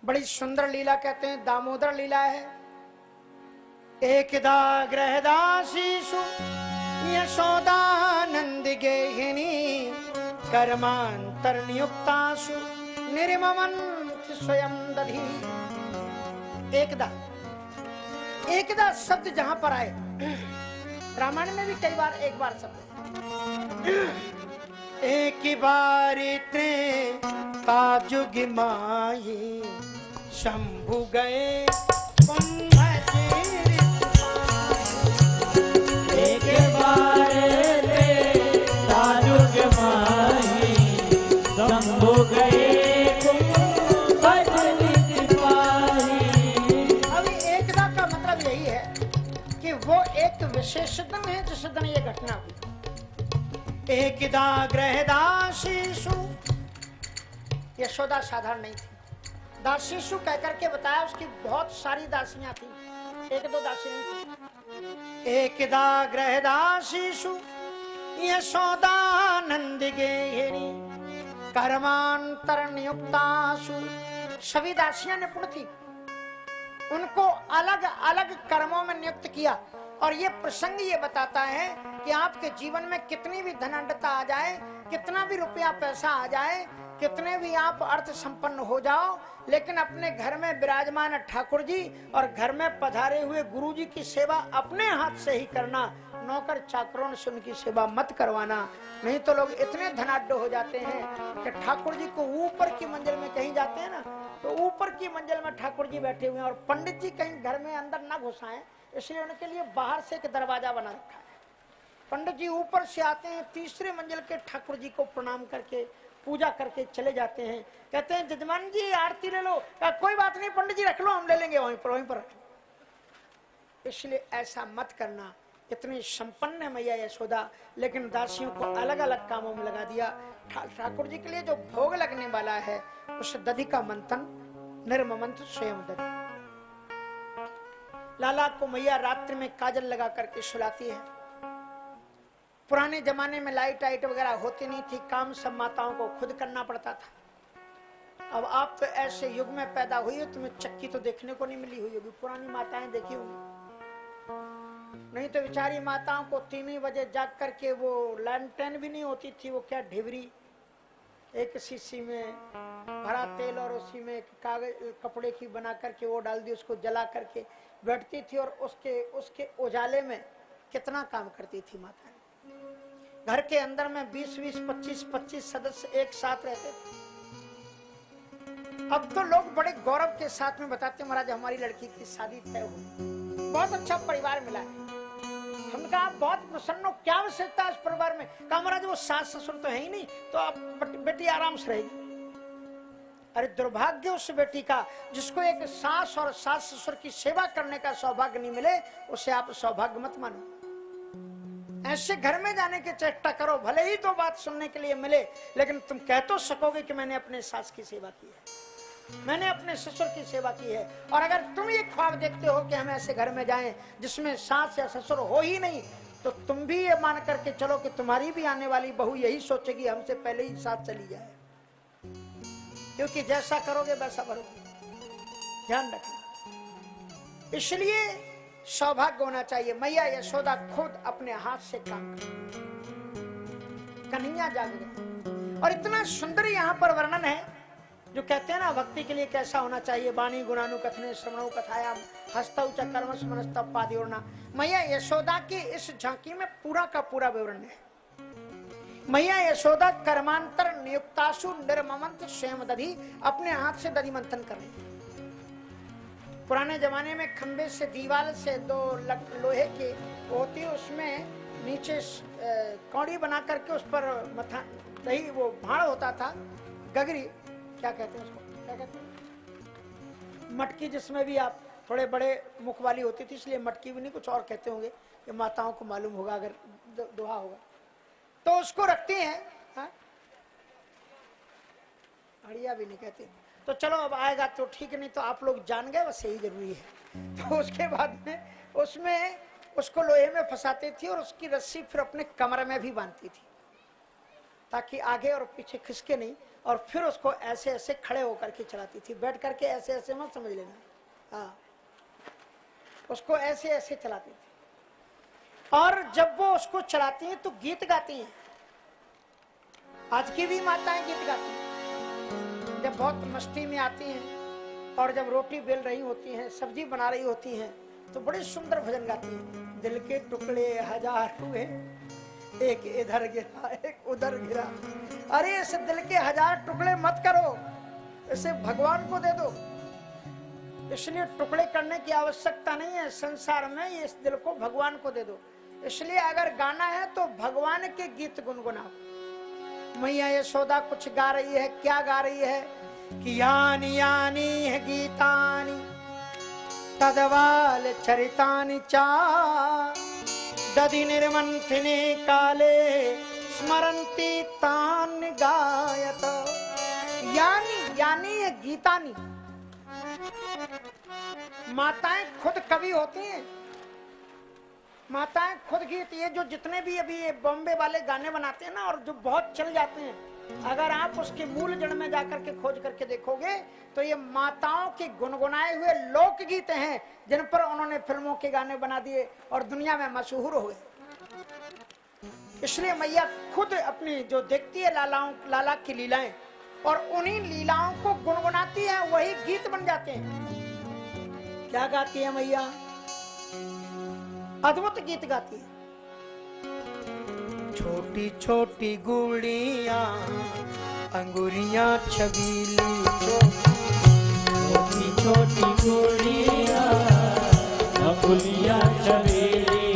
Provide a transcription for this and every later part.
बड़ी सुंदर लीला कहते हैं, दामोदर लीला है। एकदा गृहदासीषु यशोदानंद गेहिनी कर्मांतर नियुक्तासु निर्ममन्त स्वयं दधी। एकदा, एकदा शब्द जहां पर आए, रामायण में भी कई बार एक बार शब्द, एक बार का जुग माही शंभु गए कुंभ एक बार का जुग माही शंभु गए कुंभ अभी एकदा का मतलब यही है कि वो एक विशेष दिन है जिस दिन ये घटना हुई। एकदा गृहदासीषु, यशोदा साधारण नहीं थी। दासीषु कहकर के बताया उसकी बहुत सारी दासियां थी, एक दो दासी नहीं थी। एकदा गृहदासीषु यशोदानंद गेहिनी कर्मांतर नियुक्तासु, सभी दासियां निपुण थी, उनको अलग अलग कर्मों में नियुक्त किया। और ये प्रसंग ये बताता है कि आपके जीवन में कितनी भी धनाढ्यता आ जाए, कितना भी रुपया पैसा आ जाए, कितने भी आप अर्थ संपन्न हो जाओ, लेकिन अपने घर में विराजमान ठाकुर जी और घर में पधारे हुए गुरु जी की सेवा अपने हाथ से ही करना, नौकर चाकरों से उनकी सेवा मत करवाना। नहीं तो लोग इतने धनाढ्य हो जाते हैं कि ठाकुर जी को ऊपर की मंजिल में कहीं जाते हैं ना, तो ऊपर की मंजिल में ठाकुर जी बैठे हुए हैं और पंडित जी कहीं घर में अंदर ना घुसाएं, इसलिए उनके लिए बाहर से एक दरवाजा बना रखा है। पंडित जी ऊपर से आते हैं, तीसरे मंजिल के ठाकुर जी को प्रणाम करके पूजा करके चले जाते हैं। कहते हैं जजमान जी आरती ले लो, कोई बात नहीं पंडित जी रख लो, हम ले लेंगे वहीं पर रख लो। इसलिए ऐसा मत करना। इतनी संपन्न है मैया यशोदा, लेकिन दासियों को अलग अलग कामों में लगा दिया। ठाकुर जी के लिए जो भोग लगने वाला है उस दधि का मंथन निर्ममंत स्वयं दधी। लाला को मैया रात्रि में काजल लगा करके सुलाती है। पुराने जमाने में लाइट आइट वगैरह होती नहीं थी, काम सब माताओं को खुद करना पड़ता था। अब आप तो ऐसे युग में पैदा हुई हो, तुम्हें चक्की तो देखने को नहीं मिली हुई होगी, पुरानी माताएं देखी होंगी। नहीं तो बेचारी माताओं को 3 बजे जाग करके, वो लैंटर्न भी नहीं होती थी, वो क्या ढिबरी, एक शीशी में भरा तेल और उसी में कागज कपड़े की बना करके वो डाल दी, उसको जला करके बैठती थी और उसके उजाले में कितना काम करती थी माता। घर के अंदर में 20-20, 25-25 सदस्य एक साथ रहते थे। अब तो लोग बड़े गौरव के साथ में बताते हैं महाराज हमारी लड़की की शादी तय हो, बहुत अच्छा परिवार मिला है। हम कहा आप बहुत प्रसन्न हो, क्या आवश्यकता है इस परिवार में? कहा महाराज वो सास ससुर तो है ही नहीं, तो आप बेटी आराम से रहेगी। अरे दुर्भाग्य उस बेटी का जिसको एक सास और सास ससुर की सेवा करने का सौभाग्य नहीं मिले, उसे आप सौभाग्य मत मानो। ऐसे घर में जाने की चेष्टा करो, भले ही तो बात सुनने के लिए मिले, लेकिन तुम कह तो सकोगे कि मैंने अपने सास की सेवा की है, मैंने अपने ससुर की सेवा की है। और अगर तुम ये ख्वाब देखते हो कि हम ऐसे घर में जाएं जिसमें सास या ससुर हो ही नहीं, तो तुम भी ये मान करके चलो कि तुम्हारी भी आने वाली बहू यही सोचेगी हमसे पहले ही साथ चली जाए, क्योंकि जैसा करोगे वैसा भरोगे, ध्यान रखना। इसलिए सौभाग्य होना चाहिए। मैया यशोदा खुद अपने हाथ से काम कर, कन्हैया जाग गए। और इतना सुंदर यहाँ पर वर्णन है, जो कहते हैं ना भक्ति के लिए कैसा होना चाहिए, वाणी गुणानु कथने श्रवणो कथायाम हस्तौ च कर्मसु मनस्तव पादयोर्ना। मैया यशोदा की इस झांकी में पूरा का पूरा विवरण है। मैया यशोदा कर्मांतर नियुक्तासु निर्ममंत स्वयं दधी, अपने हाथ से दधी मंथन कर रही है। पुराने जमाने में खंबे से दीवार से 2 लोहे की होती, उसमें नीचे कौड़ी बना करके उस पर मथा दही, वो भाड़ होता था, गगरी क्या कहते हैं उसको, क्या कहते हैं, मटकी, जिसमें भी आप थोड़े बड़े मुख वाली होती थी, इसलिए मटकी भी नहीं, कुछ और कहते होंगे, ये माताओं को मालूम होगा अगर दोहा होगा तो। उसको रखती हैं, हड़िया भी नहीं कहते। तो चलो अब आएगा तो ठीक, नहीं तो आप लोग जान गए, बस यही जरूरी है। तो उसके बाद में उसमें उसको लोहे में फंसाती थी और उसकी रस्सी फिर अपने कमर में भी बांधती थी, ताकि आगे और पीछे खिसके नहीं। और फिर उसको ऐसे ऐसे खड़े होकर के चलाती थी, बैठ करके ऐसे ऐसे मत समझ लेना, हाँ, उसको ऐसे ऐसे चलाती थी। और जब वो उसको चलाती हैं तो गीत गाती हैं। आज की भी माताएं गीत गाती हैं, जब बहुत मस्ती में आती हैं और जब रोटी बेल रही होती हैं, सब्जी बना रही होती हैं, तो बड़े सुंदर भजन गाती हैं। दिल के टुकड़े हजार हुए, एक इधर गिरा एक उधर गिरा। अरे इस दिल के हजार टुकड़े मत करो, इसे भगवान को दे दो। इसलिए टुकड़े करने की आवश्यकता नहीं है संसार में, इस दिल को भगवान को दे दो। इसलिए अगर गाना है तो भगवान के गीत गुनगुनाओ। मैया यशोदा कुछ गा रही है, क्या गा रही है कि यानी यानी है गीतानी तदवाल चरितानि चा दधि निर्मंथिने काले स्मरन्ति तान गायत। यानी यानी है गीतानी। माताएं खुद कवि होती हैं, माताएं खुद गीत। ये जो जितने भी अभी ये बॉम्बे वाले गाने बनाते हैं ना, और जो बहुत चल जाते हैं, अगर आप उसके मूल जड़ में जाकर के खोज करके देखोगे तो ये माताओं के गुनगुनाए हुए लोकगीत हैं, जिन पर उन्होंने फिल्मों के गाने बना दिए और दुनिया में मशहूर हुए। इसलिए मैया खुद अपनी जो देखती है लाला की लीलाएं, और उन्हीं लीलाओं को गुनगुनाती है, वही गीत बन जाते हैं। क्या गाती है मैया? अद्भुत गीत गाती है। छोटी छोटी गुड़ियां अंगुरियां छबीली, छोटी छोटी गुड़ियां अंगुलियां छबीली,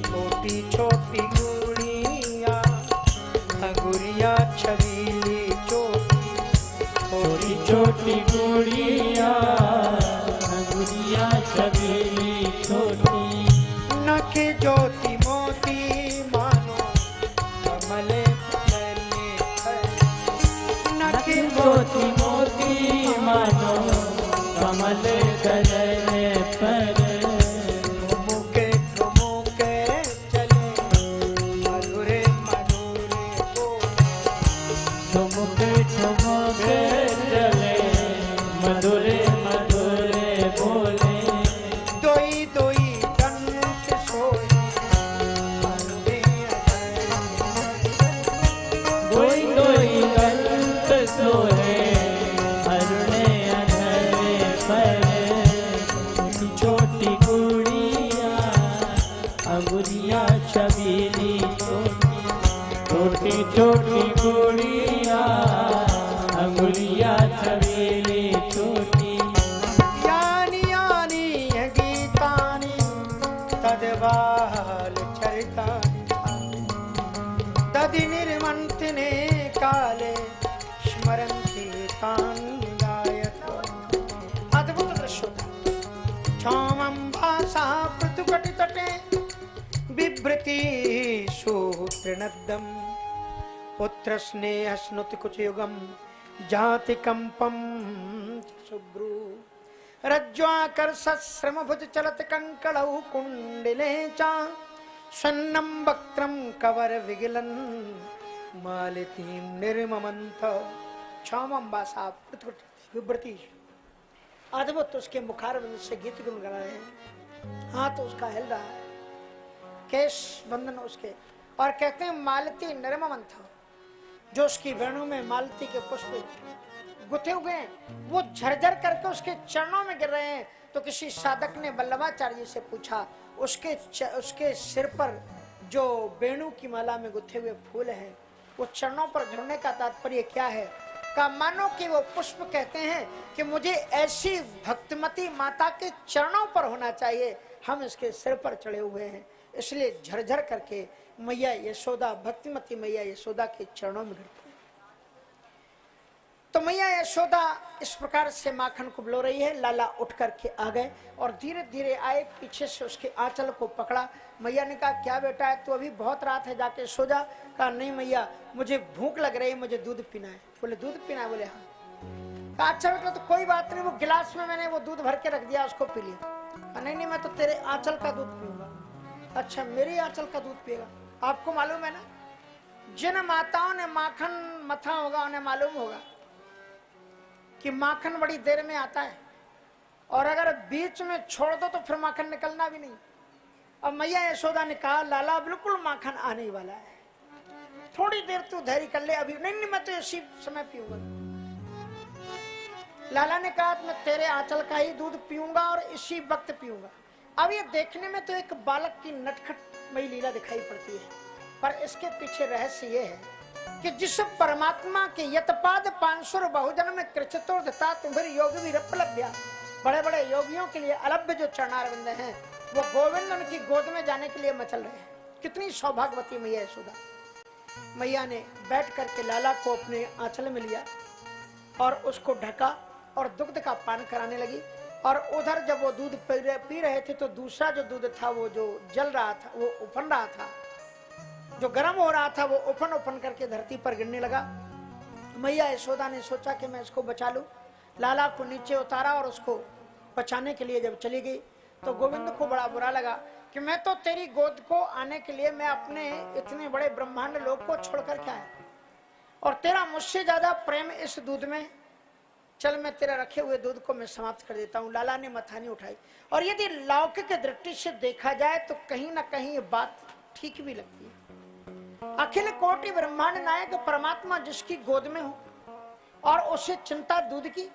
छोटी छोटी गुड़ियां अंगुरियां छबीली, छोटी छोटी गुड़ियां अंगुलियां छबीली छोटी। नखे ज्योति मोती मानो कमले नखे ज्योति मोती मानो कमल गले पर। ठुमुके ठुमुके चले मधुरे मधुरे बोले, ठुमुके ठुमुके चले मधुरे मधुरे बोले। दोई दोई दंत सोए अरुणे दोई दोई दंत सोए अरुणे अधरे पर। छोटी छोटी गुड़ियां अंगुलियां छबीली छोटी, छोटी छोटी गुड़ियां अंगुलियां छबीली छोटी। यानी यानी है गीतानी तदबाल चरितानि दधि निर्मंथिने काले स्मरन्ति तान गायत। अद्भुत दृश्य होता। क्षौमंबासा पृथुकटितटे बिभ्रति सूत्रणद्दम पुत्र स्नेह स्नुति कुचयुगम जाति कंपम शुभ्रू रज्ज्वाकर सश्रम भुज चलत कंकड़ौ कुंडले चा सन्नम वक्त्रम कवर विगिलन मालितीं निर्ममंथ। क्षौमंबासा पृथुकटि अद्भुत उसके मुखारविंद से गीत गुनगुना रहे हैं, हाथ उसका हिल रहा है, केश बंधन उसके, और कहते हैं मालती निर्ममंथ। जो उसकी वेणु में मालती के पुष्प गुथे हुए हैं, वो झरझर करके उसके चरणों में गिर रहे हैं। तो किसी साधक ने वल्लभाचार्य से पूछा, उसके सिर पर जो वेणु की माला में गुथे हुए फूल हैं, वो चरणों पर झुरने का तात्पर्य क्या है? का मानो कि वो पुष्प कहते हैं कि मुझे ऐसी भक्तिमती माता के चरणों पर होना चाहिए, हम इसके सिर पर चढ़े हुए हैं। इसलिए झरझर करके मैया यशोदा, भक्तिमती मैया यशोदा के चरणों में गिरते हैं। तो मैया यशोदा इस प्रकार से माखन को बुला रही है। लाला उठ करके आ गए और धीरे धीरे आए, पीछे से उसके आंचल को पकड़ा। मैया ने कहा, क्या बेटा है, तू अभी बहुत रात है, जाके सो जा। कहा, नहीं मैया, मुझे भूख लग रही है, मुझे दूध पीना है। बोले, दूध पीना है? बोले, हाँ। कहा, अच्छा बेटा, तो कोई बात नहीं, वो गिलास में मैंने वो दूध भर के रख दिया, उसको पी लिया। नहीं नहीं, मैं तो तेरे आंचल का दूध पीऊंगा। अच्छा, मेरी आंचल का दूध पिएगा? आपको मालूम है ना, जिन माताओं ने माखन मथा होगा उन्हें मालूम होगा कि माखन बड़ी देर में आता है, और अगर बीच में छोड़ दो तो फिर माखन निकलना भी नहीं। अब मैया यशोदा ने कहा लाला बिल्कुल माखन आने वाला है, थोड़ी देर तू धैर्य कर ले, अभी नहीं, नहीं मैं तो इसी समय पीऊंगा। लाला ने कहा मैं तेरे आंचल का ही दूध पीऊंगा और इसी वक्त पीऊंगा। अब ये देखने में तो एक बालक की नटखटमयी लीला दिखाई पड़ती है, पर इसके पीछे रहस्य ये है कि जिस परमात्मा के यतपाद पांसुर बहुजन में कृचतुर दता तुम्हारी योग भी रपलभ्या, बड़े बड़े योगियों के लिए अलभ्य जो चरणारविंद हैं, वो गोविंद उनकी गोद में जाने के लिए मचल रहे हैं। कितनी सौभाग्यवती मैया यशोदा। मैया ने बैठ करके लाला को अपने आंचल में लिया और उसको ढका और दुग्ध का पान कराने लगी। और उधर जब वो दूध पी रहे थे तो दूसरा जो दूध था वो जो जल रहा था, वो उफन रहा था, जो गर्म हो रहा था वो उफन उफन करके धरती पर गिरने लगा। मैया यशोदा ने सोचा कि मैं इसको बचा लूं, लाला को नीचे उतारा और उसको बचाने के लिए जब चली गई तो गोविंद को बड़ा बुरा लगा कि मैं तो तेरी गोद को आने के लिए मैं अपने इतने बड़े ब्रह्मांड लोक को छोड़कर के आया, और तेरा मुझसे ज्यादा प्रेम इस दूध में, चल मैं तेरा रखे हुए दूध को मैं समाप्त कर देता हूँ। लाला ने मथा नहीं उठाई। और यदि लौकिक दृष्टि से देखा जाए तो कहीं ना कहीं ये बात ठीक भी लगती है। अखिल कोटि ब्रह्मांड नायक परमात्मा जिसकी गोद में हो और उसे चिंता दूध की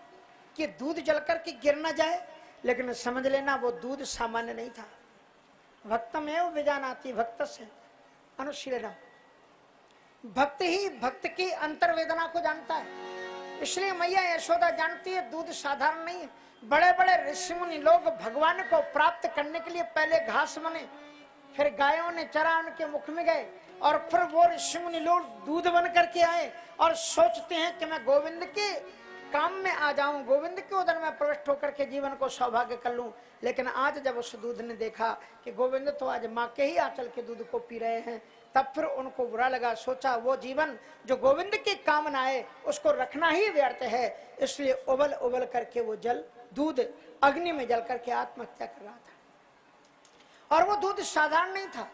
कि दूध जल करके गिर ना जाए, लेकिन समझ लेना वो दूध सामान्य नहीं था। भक्तमेव विजानाति भक्तस्य अनुशीलनम, भक्त ही भक्त की अंतर्वेदना को जानता है। इसलिए मैया यशोदा जानती है दूध साधारण नहीं है। बड़े बड़े ऋषि मुनि लोग भगवान को प्राप्त करने के लिए पहले घास बने, फिर गायों ने चरा उनके मुख में गए, और फिर वो ऋषि मुनि लोग दूध बन करके आए और सोचते हैं कि मैं गोविंद के काम में आ जाऊं, गोविंद के उदर में प्रविष्ट होकर के जीवन को सौभाग्य कर लूं। लेकिन आज जब उस दूध ने देखा कि गोविंद तो आज माँ के ही आंचल के दूध को पी रहे हैं, तब फिर उनको बुरा लगा। सोचा वो जीवन जो गोविंद के काम न आए उसको रखना ही व्यर्थ है, इसलिए उबल उबल करके वो जल दूध अग्नि में जल करके आत्महत्या कर रहा था। और वो दूध साधारण नहीं था।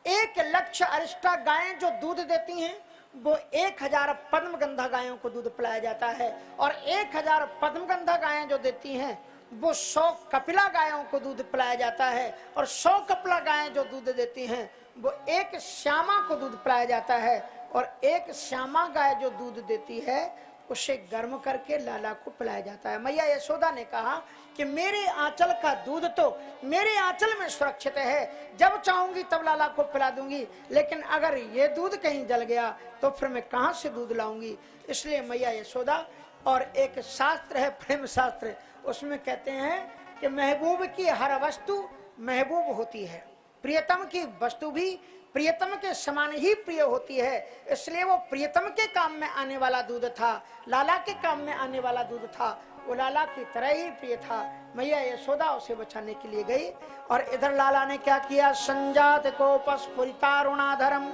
1,00,000 अरिष्टा गायें जो दूध देती हैं वो 1000 पद्मगंधा गायों को दूध पिलाया जाता है, और 1000 पद्मगंधा गायें जो देती हैं वो 100 कपिला गायों को दूध पिलाया जाता है, और 100 कपिला गायें जो दूध देती हैं वो एक श्यामा को दूध पिलाया जाता है, और एक श्यामा गाय जो दूध देती है उसे गर्म करके लाला को पिलाया जाता है। मैया यशोदा ने कहा कि मेरे आंचल का दूध तो मेरे आंचल में सुरक्षित है, जब चाहूंगी तब लाला को पिला दूंगी, लेकिन अगर ये दूध कहीं जल गया तो फिर मैं कहां से दूध लाऊंगी। इसलिए मैया यशोदा, और एक शास्त्र है प्रेम शास्त्र, उसमें कहते हैं कि महबूब की हर वस्तु महबूब होती है, प्रियतम की वस्तु भी प्रियतम के समान ही प्रिय होती है। इसलिए वो प्रियतम के काम में आने वाला दूध था, लाला के काम में आने वाला दूध था, वो लाला की तरह ही प्रिय था। मैया यशोदा उसे बचाने के लिए गई, और इधर लाला ने क्या किया, संजात कोपस्फुरितारुणाधरम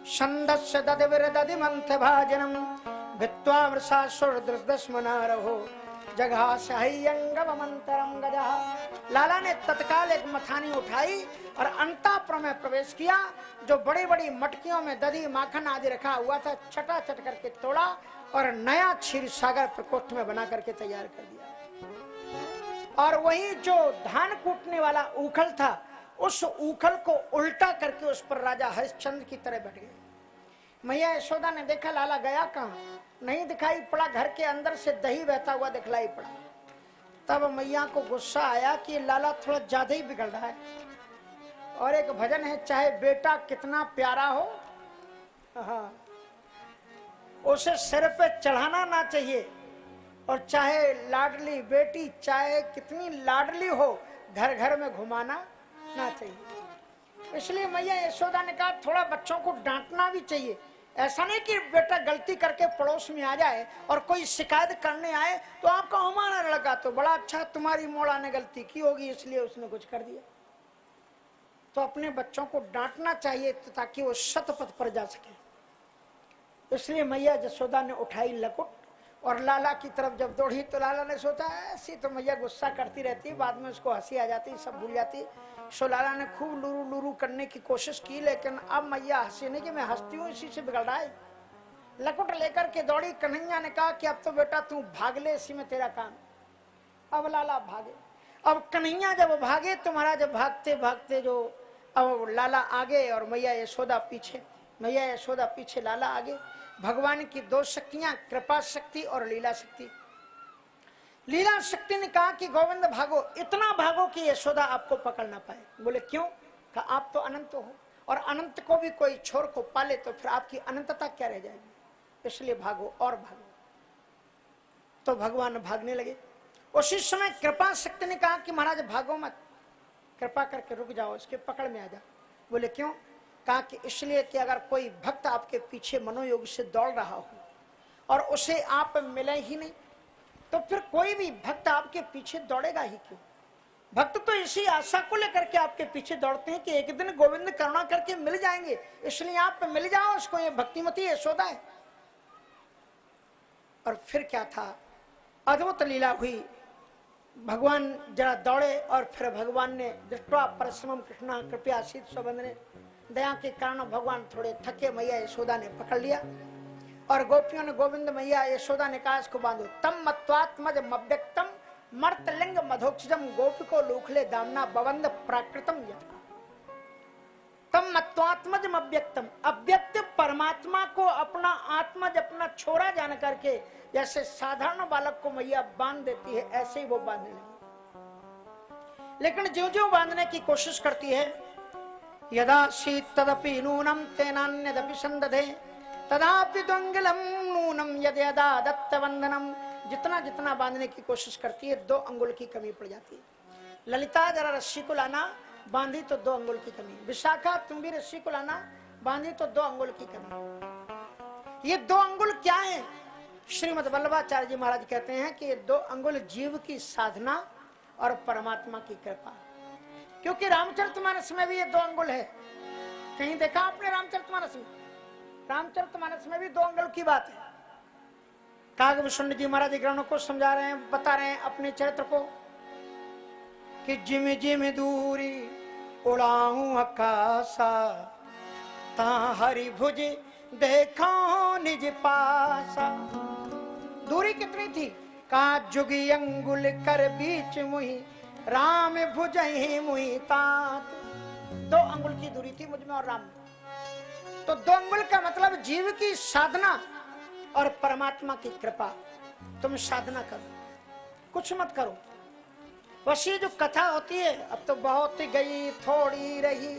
छन्दस्य ददिविरददिमंथ भाजनम भित्वा वृषा सुरदृष्मनारहो जघासहयंगमंतरम गजः। लाला ने तत्काल एक मथानी उठाई और अंतापुर में प्रवेश किया। जो बड़ी बड़ी मटकियों में दही माखन आदि रखा हुआ था, छटा छट करके तोड़ा और नया क्षीर सागर प्रकोष्ठ में बना करके तैयार कर दिया। और वही जो धान कूटने वाला उखल था, उस उखल को उल्टा करके उस पर राजा हरिश्चंद्र की तरह बैठ गए। मैया यशोदा ने देखा लाला गया कहाँ, नहीं दिखाई पड़ा, घर के अंदर से दही बहता हुआ दिखलाई पड़ा। तब मैया को गुस्सा आया कि लाला थोड़ा ज्यादा ही बिगड़ रहा है। और एक भजन है, चाहे बेटा कितना प्यारा हो, हाँ, उसे सिर पे चढ़ाना ना चाहिए, और चाहे लाडली बेटी चाहे कितनी लाडली हो, घर घर में घुमाना ना चाहिए। इसलिए मैया यशोदा ने कहा थोड़ा बच्चों को डांटना भी चाहिए। ऐसा नहीं कि बेटा गलती करके पड़ोस में आ जाए और कोई शिकायत करने आए तो आपका हमारा लड़का तो बड़ा अच्छा, तुम्हारी मोड़ा ने गलती की होगी इसलिए उसने कुछ कर दिया। तो अपने बच्चों को डांटना चाहिए ताकि वो सतपथ पर जा सके। इसलिए मैया यशोदा ने उठाई लकुट और लाला की तरफ जब दौड़ी तो लाला ने सोचा ऐसी तो मैया गुस्सा करती रहती, बाद में उसको हंसी आ जाती, सब भूल जाती। सो लाला ने खूब लुरू लुरू करने की कोशिश की, लेकिन अब मैया हंसी नहीं कि मैं हंसती हूँ इसी से बिगड़ रहा है। लकुट लेकर के दौड़ी। कन्हैया ने कहा कि अब तो बेटा तू भाग ले, इसी में तेरा काम। अब लाला भागे। अब कन्हैया जब भागे तो महाराज भागते भागते जो अब लाला आगे और मैया यशोदा पीछे, मैया यशोदा पीछे, लाला आगे। भगवान की दो शक्तियां, कृपा शक्ति और लीला शक्ति। लीला शक्ति ने कहा कि गोविंद भागो, इतना भागो कि यशोदा आपको पकड़ ना पाए। बोले क्यों? कहा आप तो अनंत हो, और अनंत को भी कोई छोर को पाले तो फिर आपकी अनंतता क्या रह जाएगी, इसलिए भागो और भागो। तो भगवान भागने लगे। उसी समय कृपा शक्ति ने कहा कि महाराज भागो मत, कृपा करके रुक जाओ, इसके पकड़ में आ जाओ। बोले क्यों? कहा कि इसलिए कि अगर कोई भक्त आपके पीछे मनोयोग से दौड़ रहा हो और उसे आप मिले ही नहीं, तो फिर कोई भी भक्त आपके पीछे दौड़ेगा ही क्यों? भक्त तो इसी आशा को लेकर के आपके पीछे दौड़ते हैं कि एक दिन गोविंद करुणा करके मिल जाएंगे, इसलिए आप मिल जाओ। उसको ये भक्तिमती यशोदा है। और फिर क्या था, अद्भुत लीला हुई। भगवान जरा दौड़े और फिर भगवान ने दृष्ट्वा परश्रमम कृष्णा कृपया शीत स्वबंधने, दया के कारण भगवान थोड़े थके, मैया यशोदा ने पकड़ लिया। और गोपियों ने गोविंद मैया यशोदा ने कहा इसको बांधो। तम मत्वात्मज मव्यक्तम मर्तलिंग मधोक्षजम गोपिको लूखले दामना बवंद प्राकृतम यथा। तम मत्वात्मज मव्यक्तम, अव्यक्त परमात्मा को अपना आत्मज, अपना छोरा जान करके जैसे साधारण बालक को मैया बांध देती है, ऐसे ही वो बांधने लगी। लेकिन जो जो बांधने की कोशिश करती है, यदा शीत तदपि नूनम तेनान्यदपि संदधे तदापि द्वंगिलम नूनम यद यदा दत्तवंदनम। जितना जितना बांधने की कोशिश करती है 2 अंगुल की कमी पड़ जाती है। ललिता जरा रस्सी को लाना, बांधी तो 2 अंगुल की कमी। विशाखा तुम भी रस्सी को लाना, बांधी तो 2 अंगुल की कमी। ये 2 अंगुल क्या है? श्रीमद् वल्लभाचार्य जी महाराज कहते हैं कि ये 2 अंगुल जीव की साधना और परमात्मा की कृपा। क्योंकि रामचरितमानस में भी ये 2 अंगुल है। कहीं देखा आपने रामचरितमानस में? रामचरितमानस में भी 2 अंगुल की बात है। कागभूषण जी महाराज ग्रहणों को समझा रहे हैं, बता रहे हैं अपने चरित्र को कि जिम जिम दूरी उड़ाऊं आकाशा, ता हरि भुज देखा निज पासा। दूरी कितनी थी? का जुगी अंगुल कर बीच मुही, राम भुजहि मुही तात। 2 अंगुल की दूरी थी मुझ में और राम में। तो 2 अंगुल का मतलब जीव की साधना और परमात्मा की कृपा। तुम साधना करो, कुछ मत करो। बस ये जो कथा होती है, अब तो बहुत ही गई, थोड़ी रही,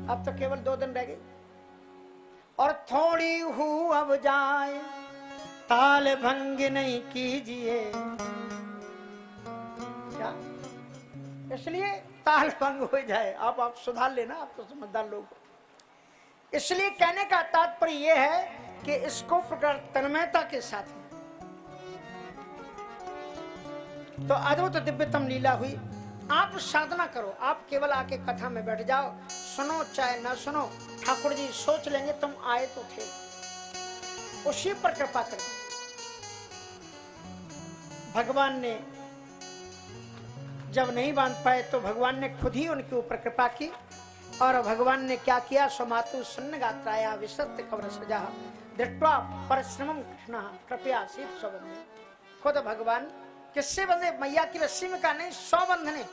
अब तो केवल 2 दिन रह गई। और थोड़ी हूँ अब जाए, ताल भंग नहीं कीजिए। क्या? इसलिए ताल भंग हो जाए, आप सुधार लेना, आप तो समझदार लोग हो। इसलिए कहने का तात्पर्य यह है कि इसको प्रकार तन्मयता के साथ में। तो अद्भुत दिव्यतम लीला हुई। आप साधना करो, आप केवल आके कथा में बैठ जाओ, सुनो चाहे ना सुनो, ठाकुर जी सोच लेंगे तुम आए तो थे, उसी पर कृपा कर। भगवान ने जब नहीं बांध पाए तो भगवान ने खुद ही उनके ऊपर कृपा की। और भगवान ने क्या किया? स्वमातु सन्न गात्राया विसत्य कवर सजा दृष्ट्वा परश्रमम कृष्णा कृपया शीत स्वबंधने। खुद भगवान किससे बंधे? मैया की रस्सी में का नहीं, स्वबंधने,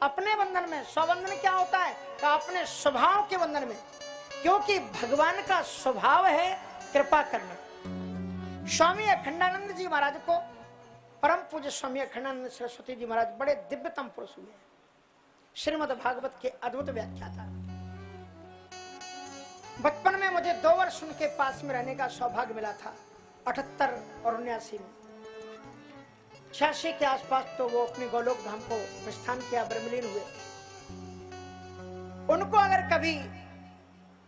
अपने बंधन में। स्वबंधन क्या होता है? का अपने स्वभाव के बंधन में, क्योंकि भगवान का स्वभाव है कृपा करना। स्वामी अखंडानंद जी महाराज को, परम पूज्य स्वामी अखंडानंद सरस्वती जी महाराज बड़े दिव्यतम पुरुष हुए, श्रीमद् भागवत के अद्भुत व्याख्याता। बचपन में मुझे 2 वर्ष उनके पास में रहने का सौभाग्य मिला था, 78 और 79 में। 86 के आसपास तो वो अपने गोलोक धाम को प्रस्थान किया, ब्रह्मलीन हुए। उनको अगर कभी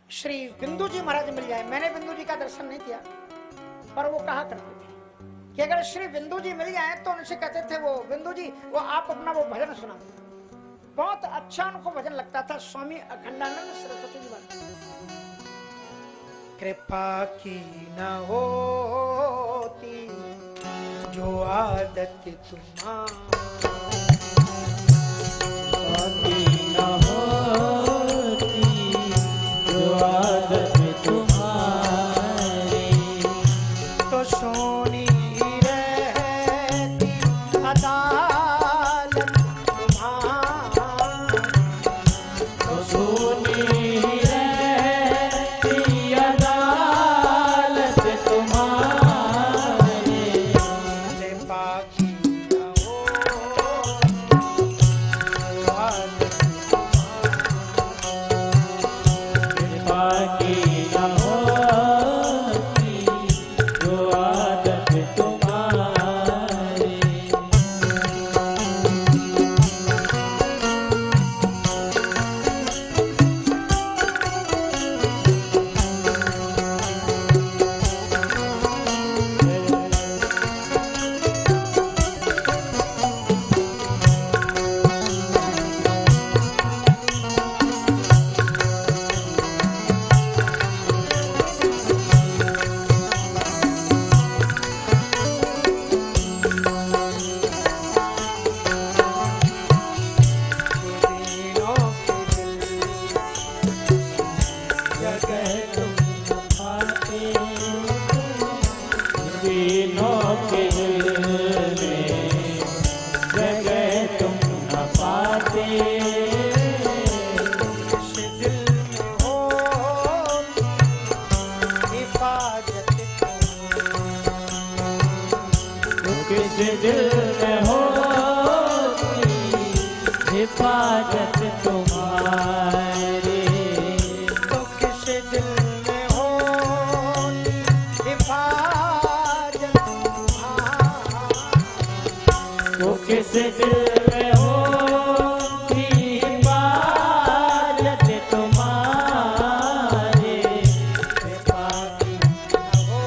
श्री बिंदु जी महाराज मिल जाए, मैंने बिंदु जी का दर्शन नहीं किया, पर वो कहा करते थे कि अगर श्री बिंदु जी मिल जाए तो उनसे कहते थे, वो बिंदु जी वो आप अपना वो भजन सुना। बहुत अच्छा उनको भजन लगता था। स्वामी अखंडानंद सरस्वती जी महाराज, कृपा की न होती जो आदत तुम्हारी, न होती जो आदत तुम्हारी, दिल में जगह तुम न पाते, किस दिल में हो हिफाजत तो किस दिल में हो हिफाजत तुम्हारी, तो किस दिल में हो हिफाजत तो किस दिल में हो हिफाजत तुम्हारी, बेबाकी न हो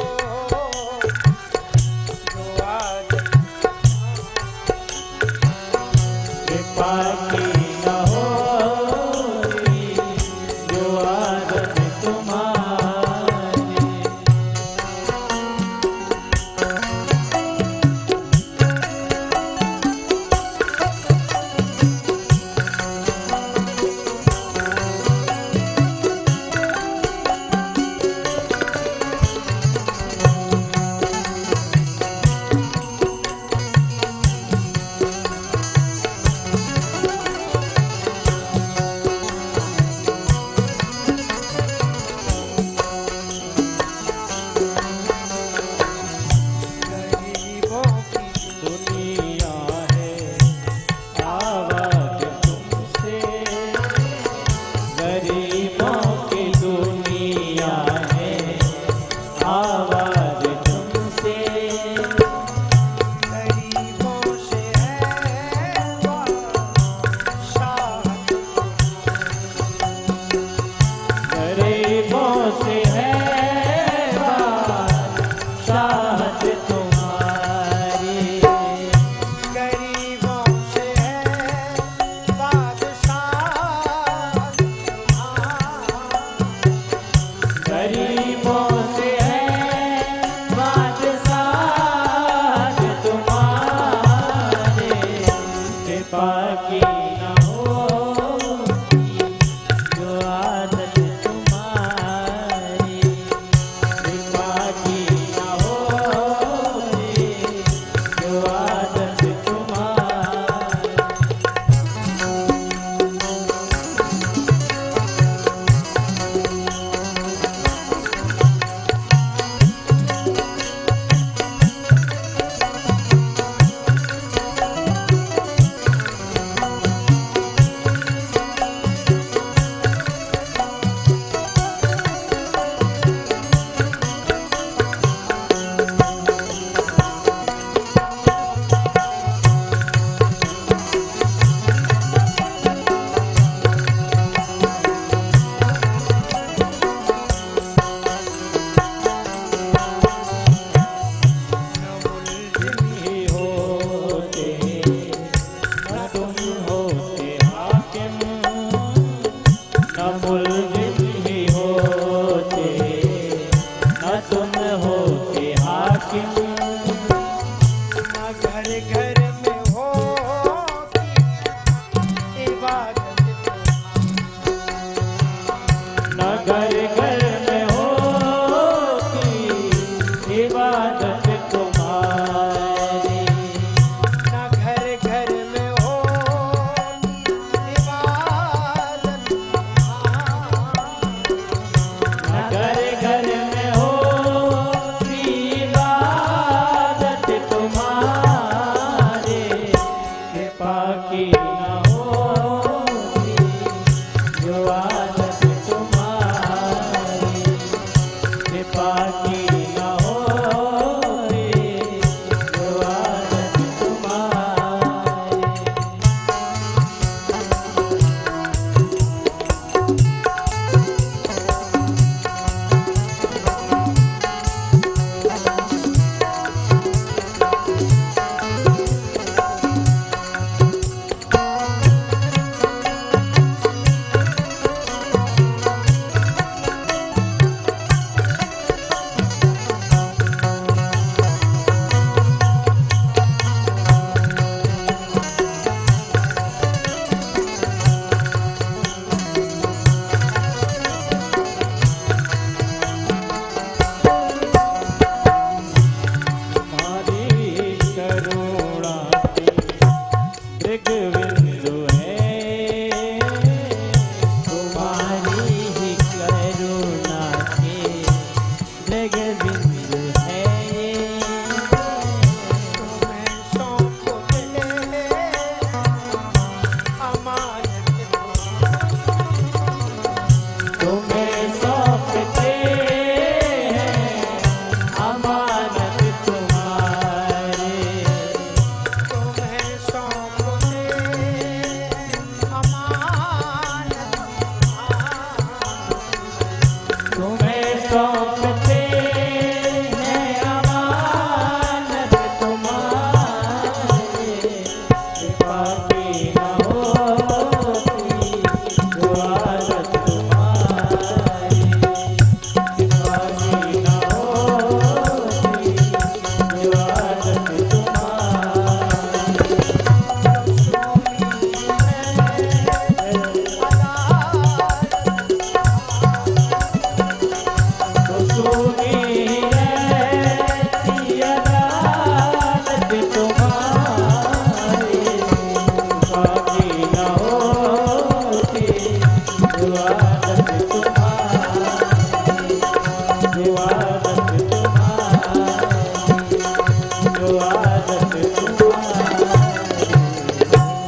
जो आदत बाकी न होती जो आदत तुम्हारी। गरीबों की दुनिया है आवाज तुमसे, गरीबों की दुनिया है आवाज तुमसे, गरीबों से है शाहत गरीबों से है बादशाहत तुम्हारी, गरीबों से है बादशाह गरीबों से है बादशाहत तुम्हारे, कृपा की न होती जो आदत तुम्हारी, कृपा की न होती जो आदत तुम्हारी। ही होते न तुम होते हाकिम, न मुल्ज़िम ही होते न तुम होते हाकिम, न घर घर में होती इबादत न घर घर में होती इबादत तुम्हारी, न घर घर में होती इबादत न घर घर में होती इबादत तुम्हारी,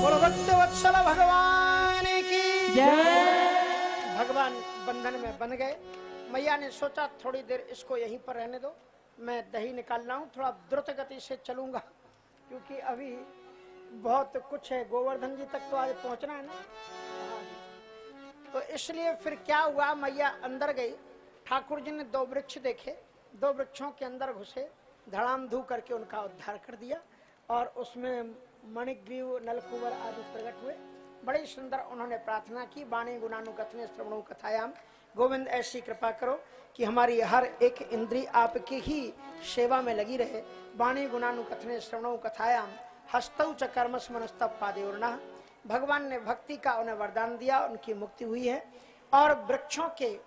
बोलो भक्त वत्सल भगवान की जय। भगवान बंधन में बंध गए। मैया ने सोचा थोड़ी देर इसको यहीं पर रहने दो, मैं दही निकाल रहा हूँ, थोड़ा द्रुत गति से चलूंगा क्योंकि अभी बहुत कुछ है, गोवर्धन जी तक तो आज पहुंचना है ना। तो इसलिए फिर क्या हुआ, मैया अंदर गई, ठाकुर जी ने 2 वृक्ष देखे, 2 वृक्षों के अंदर घुसे, धड़ाम धू करके उनका उद्धार कर दिया और उसमें मणिग्रीव नलकुवर आदि प्रकट हुए। बड़ी सुंदर उन्होंने प्रार्थना की, वाणी गुणानुकथने श्रवणों कथायाम, गोविंद ऐसी कृपा करो कि हमारी हर एक इंद्री आपकी ही सेवा में लगी रहे। वाणी गुणानुकथने श्रवणों कथायाम, हस्तौ च कर्मस मनस्तव पादेवर्ण। भगवान ने भक्ति का उन्हें वरदान दिया, उनकी मुक्ति हुई है। और वृक्षों के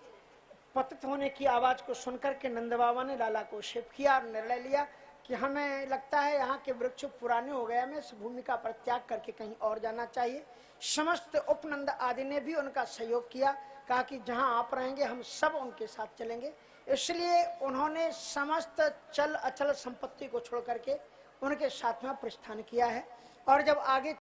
पतित होने की आवाज को सुनकर के नंद बाबा ने लाला को शिव किया और निर्णय लिया कि हमें लगता है यहाँ के वृक्ष पुराने हो गए, हमें इस भूमि का परित्याग करके कहीं और जाना चाहिए। समस्त उपनंद आदि ने भी उनका सहयोग किया, कहा कि जहाँ आप रहेंगे हम सब उनके साथ चलेंगे। इसलिए उन्होंने समस्त चल अचल संपत्ति को छोड़ करके उनके साथ में प्रस्थान किया है। और जब आगे